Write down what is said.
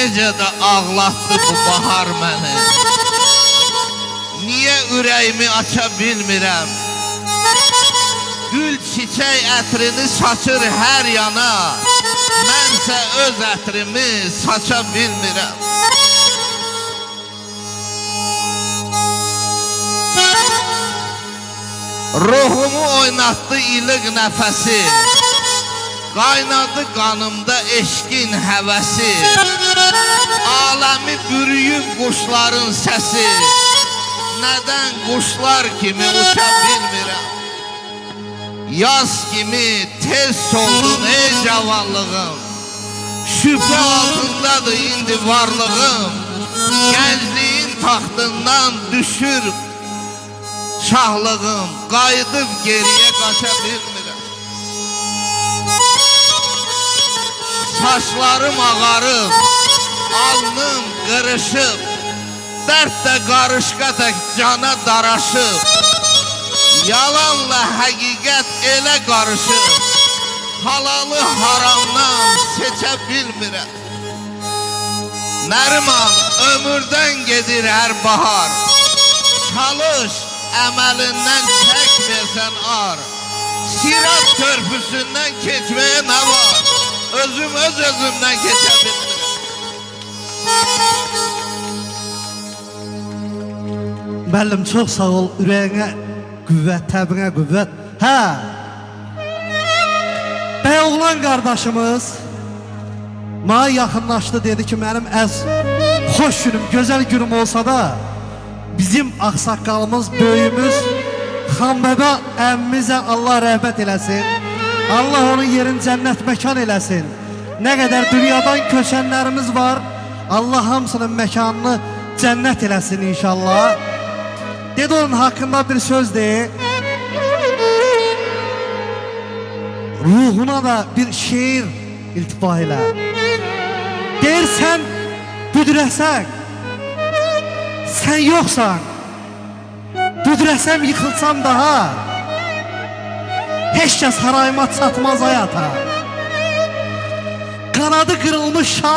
necə də ağlatdı bu bahar məni. Niyə ürəyimi aça bilmirəm? Gül çiçək ətrini saçır hər yana, mənsə öz ətrimi saça bilmirəm. Ruhumu oynatdı ilıq nəfəsi, qaynadı qanımda eşqin həvəsi, aləmi bürüyüb quşların səsi, nədən quşlar kimi uça bilmirəm. Yaz kimi tez soldun ey cavanlığım, şübhə altındadır indi varlığım, gəncliyin taxtından düşür şahlığım, qayıdıb geriyə qaça bilmirəm. Saçlarım ağarıb, alnım qırışıb, dərd də qarışqa tək cana daraşıb, yalanla həqiqət elə qarışıb, halalı haramdan seçə bilmirəm. Nəriman ömürdən gedir hər bahar, çalış əməlindən çək versən ar, Sirat körpüsündən keçməyə nə var? Özüm öz özümdən keçə bilmirəm. Müəllim, çox sağ ol, ürəyinə qüvvət, təbinə qüvvət. Hə, bəy oğlan qardaşımız mənə yaxınlaşdı, dedi ki, mənim əz xoş günüm, gözəl günüm olsa da bizim ağsaqqalımız, böyümüz Xanbəbə əmmimizə Allah rəhmət eləsin, Allah onun yerin cənnət məkan eləsin. Nə qədər dünyadan köçənlərimiz var, Allah hamısının məkanını cənnət eləsin inşallah. Dedi onun haqqında bir söz deyil, ruhuna da bir şiir iltifa elə. Deyir, sən büdürəsən, sən yoxsan, büdürəsəm yıxılsam daha, heç kəs harayıma çatmaz hayata. Qanadı qırılmış şair